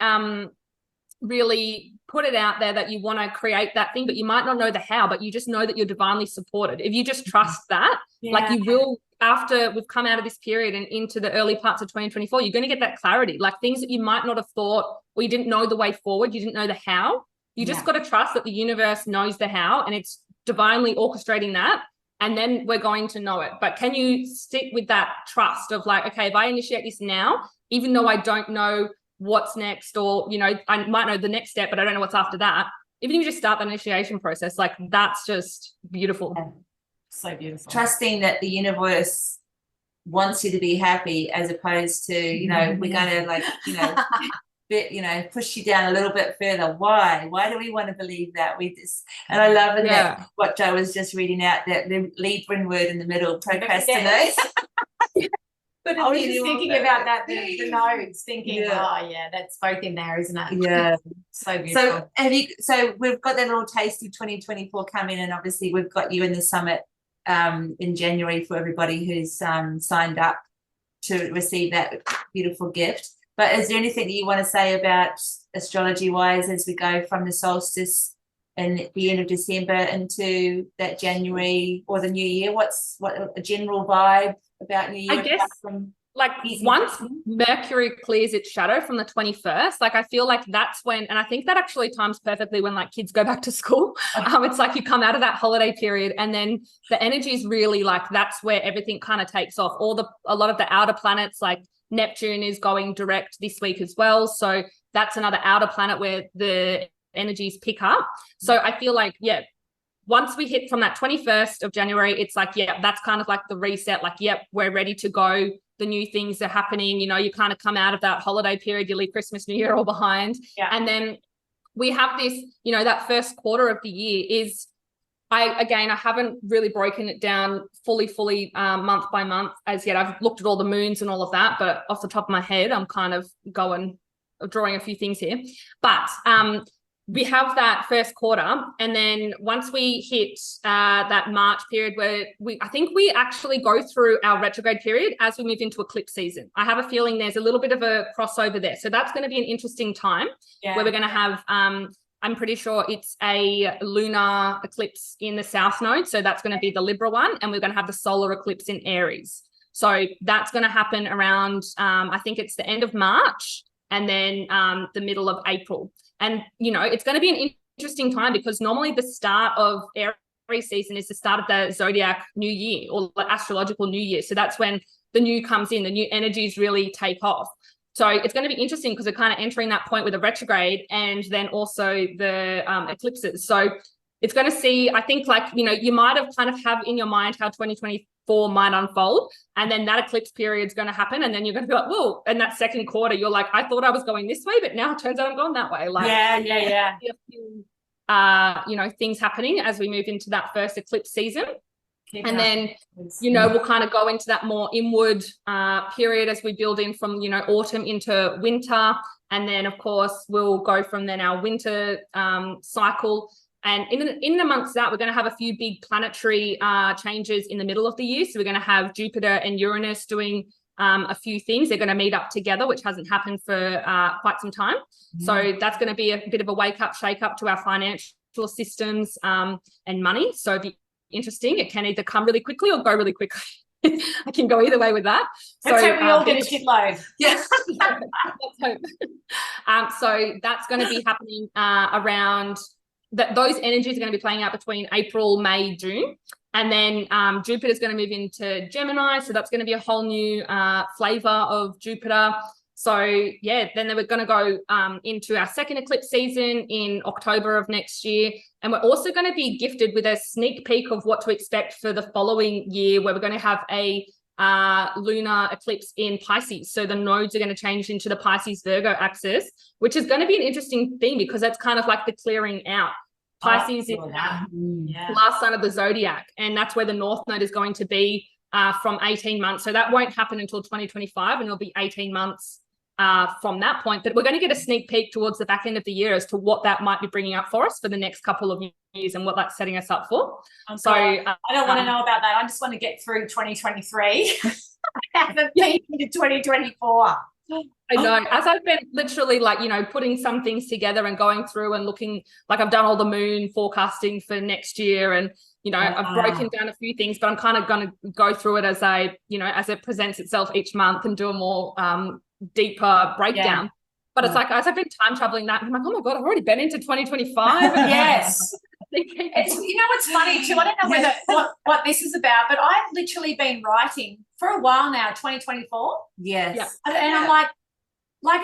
really put it out there that you want to create that thing, but you might not know the how, but you just know that you're divinely supported. If you just trust that, like you will, after we've come out of this period and into the early parts of 2024, you're going to get that clarity, like things that you might not have thought, or you didn't know the way forward, you didn't know the how. You just got to trust that the universe knows the how, and it's divinely orchestrating that. And then we're going to know it. But can you stick with that trust of like, okay, if I initiate this now, even though I don't know what's next, or, I might know the next step, but I don't know what's after that. Even if you just start the initiation process, like that's just beautiful. Yeah. So beautiful. Trusting that the universe wants you to be happy, as opposed to, we're going to push you down a little bit further. Why do we want to believe that? And I love it that what Joe was just reading out, that the Libran word in the middle, procrastinate. But I was just thinking about that, the nodes, thinking, that's both in there, isn't it? Yeah. So beautiful. So we've got that little taste of 2024 coming, and obviously we've got you in the summit in January for everybody who's signed up to receive that beautiful gift. But is there anything that you want to say about astrology wise as we go from the solstice and the end of December into that January or the new year? What a general vibe about new year? I guess once Mercury clears its shadow from the 21st, like I feel like that's when, and I think that actually times perfectly when like kids go back to school. It's like you come out of that holiday period, and then the energy is really like, that's where everything kind of takes off. A lot of the outer planets, like Neptune is going direct this week as well. So that's another outer planet where the energies pick up. So I feel like, once we hit from that 21st of January, it's like, that's kind of like the reset. Like, we're ready to go. The new things are happening. You kind of come out of that holiday period, you leave Christmas, New Year all behind. Yeah. And then we have this, that first quarter of the year is, I haven't really broken it down fully month by month as yet. I've looked at all the moons and all of that, but off the top of my head, I'm kind of drawing a few things here. But we have that first quarter, and then once we hit that March period where I think we actually go through our retrograde period as we move into eclipse season. I have a feeling there's a little bit of a crossover there. So that's going to be an interesting time where we're going to have, I'm pretty sure it's a lunar eclipse in the South Node. So that's going to be the Libra one, and we're going to have the solar eclipse in Aries. So that's going to happen around, I think it's the end of March and then the middle of April. And, it's going to be an interesting time because normally the start of Aries season is the start of the zodiac new year or the astrological new year. So that's when the new comes in, the new energies really take off. So it's going to be interesting because we're kind of entering that point with a retrograde and then also the eclipses. So it's going to see, I think, like, you might have in your mind how 2024 might unfold, and then that eclipse period is going to happen, and then you're going to be like, whoa, and that second quarter, you're like, I thought I was going this way, but now it turns out I'm going that way. Like, yeah. things happening as we move into that first eclipse season. Keep Then, up. we'll kind of go into that more inward period as we build in from, autumn into winter. And then, of course, we'll go from then our winter cycle. And in amongst that, we're going to have a few big planetary changes in the middle of the year. So we're going to have Jupiter and Uranus doing a few things. They're going to meet up together, which hasn't happened for quite some time. So that's going to be a bit of a wake-up, shake-up to our financial systems and money. So it'd be interesting. It can either come really quickly or go really quickly. I can go either way with that. Let's hope we all get a shitload. Yes. Let's hope. So that's going to be happening around that. Those energies are going to be playing out between April, May, June. And then Jupiter's going to move into Gemini. So that's going to be a whole new flavor of Jupiter. So, then we're going to go into our second eclipse season in October of next year. And we're also going to be gifted with a sneak peek of what to expect for the following year, where we're going to have a lunar eclipse in Pisces. So the nodes are going to change into the Pisces-Virgo axis, which is going to be an interesting thing because that's kind of like the clearing out. Pisces is last sign of the zodiac, and that's where the North Node is going to be from 18 months. So that won't happen until 2025, and it'll be 18 months from that point. But we're going to get a sneak peek towards the back end of the year as to what that might be bringing up for us for the next couple of years and what that's setting us up for. I don't want to know about that. I just want to get through 2023 and then peek into 2024. I know. As I've been literally putting some things together and going through and looking, I've done all the moon forecasting for next year, and I've broken down a few things, but I'm kind of going to go through it as as it presents itself each month and do a more deeper breakdown. But it's as I've been time traveling that, I'm like, oh my God, I've already been into 2025. Yes. It's what's funny too, I don't know whether what this is about, but I've literally been writing for a while now, 2024. Yes. And I'm like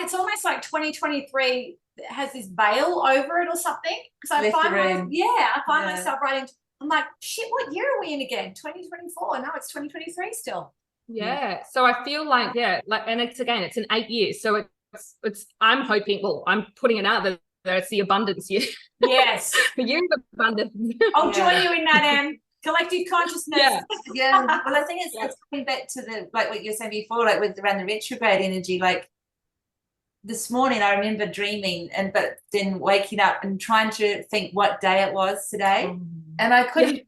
it's almost like 2023 has this veil over it or something. So I find myself writing, I'm like, shit, what year are we in again? 2024. No, it's 2023 still. Yeah. So I feel and it's in 8 years. So it's I'm hoping, I'm putting it out there. It's the abundance year. Yes. The year of abundance. I'll join you in that, collective consciousness. Yeah. Well, I think it's coming back to the what you were saying before, with around the retrograde energy. This morning I remember dreaming but then waking up and trying to think what day it was today. And I couldn't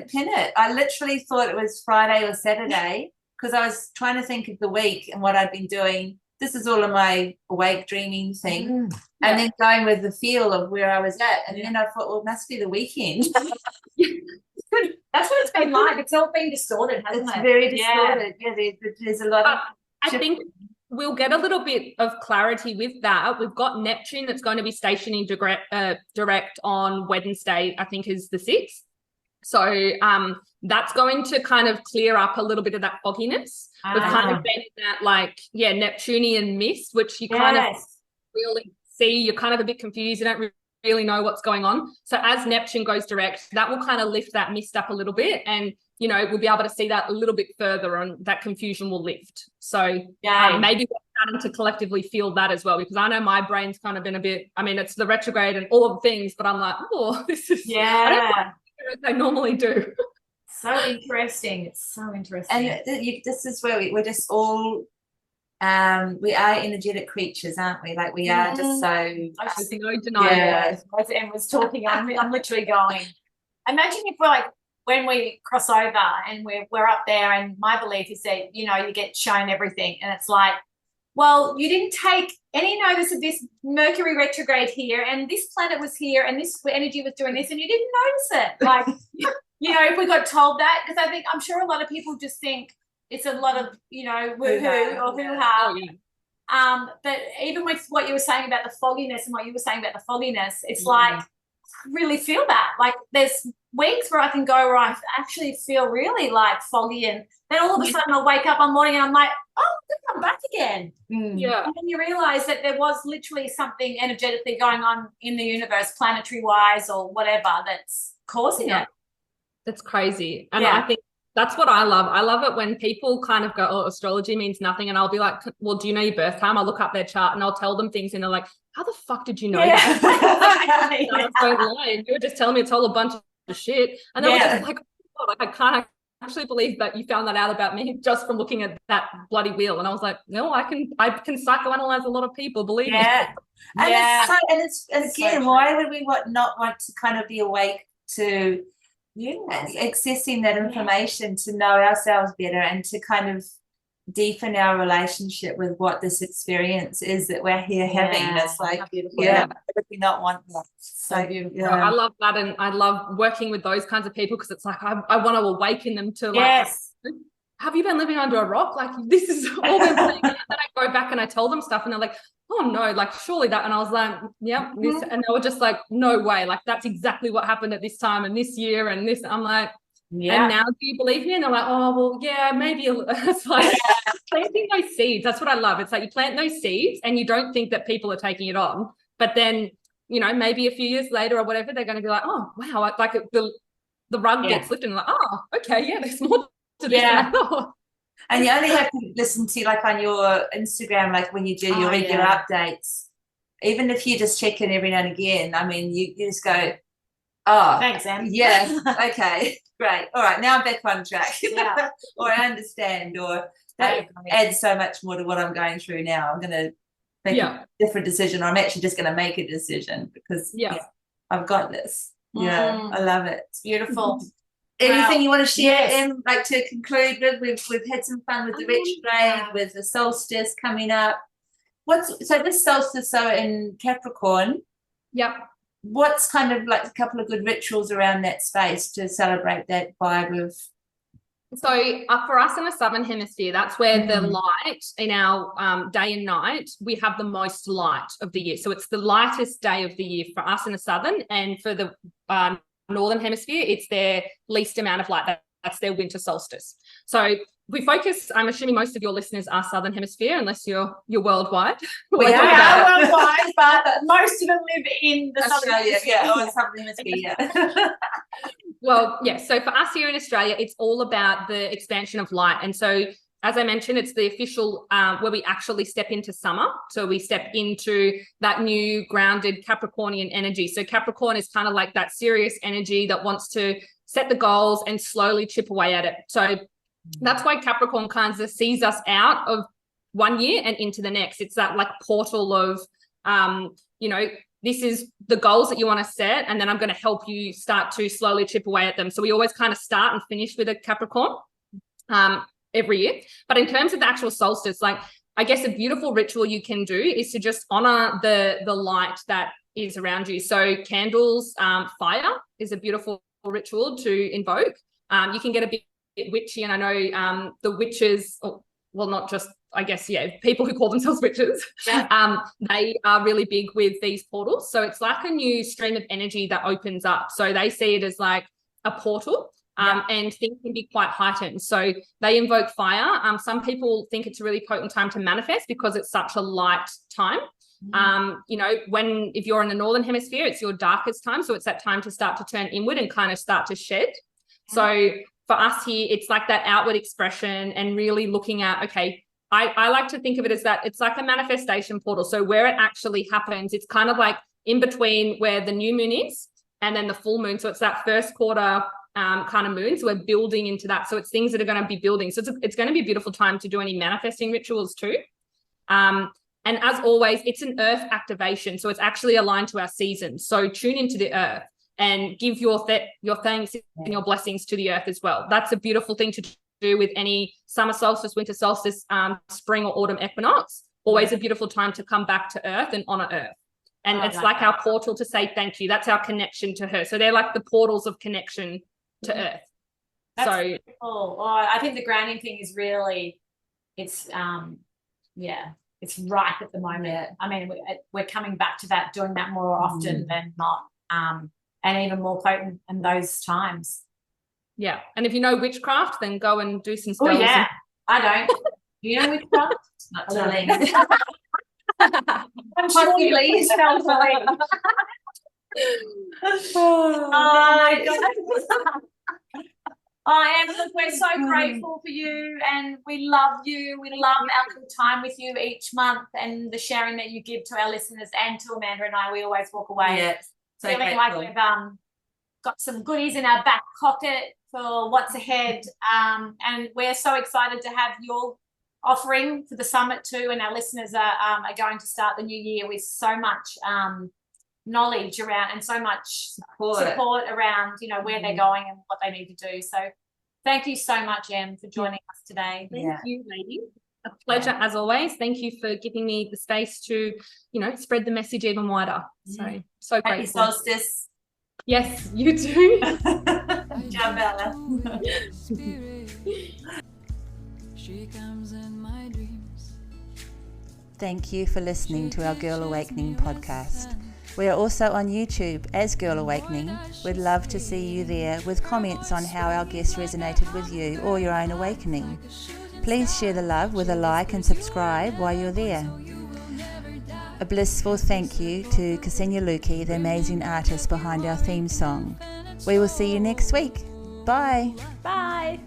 pin it. I literally thought it was Friday or Saturday because I was trying to think of the week and what I'd been doing. This is all of my awake dreaming thing. And then going with the feel of where I was at. And then I thought, well, it must be the weekend. That's what it's been like. It's all been distorted, hasn't it? It's very distorted. Yeah, there's a lot of... I think we'll get a little bit of clarity with that. We've got Neptune that's going to be stationing direct on Wednesday, I think is the 6th. So that's going to kind of clear up a little bit of that fogginess. We've kind of been in that Neptunian mist, which you kind of really see. You're kind of a bit confused. You don't really know what's going on. So as Neptune goes direct, that will kind of lift that mist up a little bit, and we'll be able to see that a little bit further, and that confusion will lift. So maybe we're starting to collectively feel that as well, because I know my brain's kind of been a bit, it's the retrograde and all of the things, but I'm like, oh, this is I don't know what I normally do. So interesting. It's so interesting. And this is where we're just all we are energetic creatures, aren't we? We are just so there's no denying that. As Em was talking, I'm literally going, imagine if we're when we cross over and we're up there, and my belief is that you get shown everything, and it's well, you didn't take any notice of this Mercury retrograde here, and this planet was here, and this energy was doing this, and you didn't notice it. If we got told that, because I'm sure a lot of people just think it's a lot of, woo-hoo or hoo-ha. But even with what you were saying about the fogginess and what you were saying about the fogginess, it's really feel that. There's weeks where I can go where I actually feel really foggy, and then all of a sudden I'll wake up one morning and I'm like, oh, I'm back again. Yeah. And then you realise that there was literally something energetically going on in the universe, planetary wise or whatever, that's causing it. That's crazy. And I think That's what I love. I love it when people kind of go, oh, astrology means nothing. And I'll be like, well, do you know your birth time? I'll look up their chart and I'll tell them things and they're like, how the fuck did you know that? Don't lie. You were just telling me it's all a bunch of shit. And they were just like, oh, like, I can't actually believe that you found that out about me just from looking at that bloody wheel. And I was like, no, I can psychoanalyze a lot lot of people, believe me. And it's again, So why would we not want to kind of be awake to accessing that information to know ourselves better and to kind of deepen our relationship with what this experience is that we're here having. It's like, would we not want that? So beautiful. I love that, and I love working with those kinds of people because it's like I want to awaken them to like, have you been living under a rock? Like, this is all been playing. And then I go back and I tell them stuff and they're like, oh no, like surely that. And I was like, yep, this, and they were just like, no way, like that's exactly what happened at this time and this year and this. I'm like, and now do you believe me? And they're like, oh well, yeah, maybe. It's like planting those seeds. That's what I love. It's like you plant those seeds and you don't think that people are taking it on, but then, you know, maybe a few years later or whatever, they're going to be like, oh wow, like the rug gets lifted and like, oh okay, yeah, there's more to this than I thought. And you only have to listen to, like, on your Instagram, like when you do your regular updates, even if you just check in every now and again, I mean, you just go, oh, thanks, Em. Yeah, okay, great. All right, now I'm back on track. Or I understand, or that adds so much more to what I'm going through now. I'm going to make a different decision, or I'm actually just going to make a decision because I've got this. I love it. It's beautiful. Anything you want to share, Em, like to conclude with? We've had some fun with the retrograde, with the solstice coming up. So this solstice, so in Capricorn. Yep. What's kind of like a couple of good rituals around that space to celebrate that vibe of? So for us in the Southern Hemisphere, that's where the light in our day and night, we have the most light of the year. So it's the lightest day of the year for us in the Southern, and for the Northern Hemisphere, it's their least amount of light. That's their winter solstice. So we focus, I'm assuming most of your listeners are Southern Hemisphere, unless you're worldwide. We are worldwide, but most of them live in the Southern Hemisphere. Southern Hemisphere, Well, so for us here in Australia, it's all about the expansion of light. And so, as I mentioned, it's the official where we actually step into summer. So we step into that new grounded Capricornian energy. So Capricorn is kind of like that serious energy that wants to set the goals and slowly chip away at it. So that's why Capricorn kind of sees us out of one year and into the next. It's that like portal of, this is the goals that you want to set, and then I'm going to help you start to slowly chip away at them. So we always kind of start and finish with a Capricorn every year. But in terms of the actual solstice, like, I guess a beautiful ritual you can do is to just honor the light that is around you. So candles, fire is a beautiful ritual to invoke. You can get a bit witchy, and I know the witches, well, not just, I guess, people who call themselves witches, they are really big with these portals. So it's like a new stream of energy that opens up. So they see it as like a portal. And things can be quite heightened. So they invoke fire. Some people think it's a really potent time to manifest because it's such a light time. If you're in the Northern Hemisphere, it's your darkest time. So it's that time to start to turn inward and kind of start to shed. So for us here, it's like that outward expression and really looking at, okay, I like to think of it as that it's like a manifestation portal. So where it actually happens, it's kind of like in between where the new moon is and then the full moon. So it's that first quarter kind of moon. So we're building into that. So it's things that are going to be building. So it's going to be a beautiful time to do any manifesting rituals too. And as always, it's an earth activation. So it's actually aligned to our seasons. So tune into the earth and give your thanks and your blessings to the earth as well. That's a beautiful thing to do with any summer solstice, winter solstice, spring or autumn equinox. Always a beautiful time to come back to earth and honor earth. And it's like our portal to say thank you. That's our connection to her. So they're like the portals of connection to earth. That's so cool. I think the grounding thing is really, it's it's right at the moment. I mean, we're coming back to that, doing that more often than not, and even more potent in those times. Yeah, and if you know witchcraft, then go and do some spells. Oh yeah, I don't. Do you know witchcraft? Not telling. I'm sure you spell telling. Oh my God. I am. Look, we're so grateful for you, and we love you. We love our little time with you each month, and the sharing that you give to our listeners and to Amanda and I. We always walk away Yeah, so feeling grateful. like we've got some goodies in our back pocket for what's ahead. And we're so excited to have your offering for the summit too, and our listeners are going to start the new year with so much knowledge around and so much support around, you know, where they're going and what they need to do. So thank you so much, Em, for joining us today. Thank you, ladies. A pleasure as always. Thank you for giving me the space to, you know, spread the message even wider. So Happy grateful. solstice. Yes, you too. Ciao, Bella. She comes in my dreams. Thank you for listening to our Girl Awakening podcast. We are also on YouTube as Girl Awakening. We'd love to see you there with comments on how our guests resonated with you or your own awakening. Please share the love with a like and subscribe while you're there. A blissful thank you to Ksenia Luki, the amazing artist behind our theme song. We will see you next week. Bye. Bye.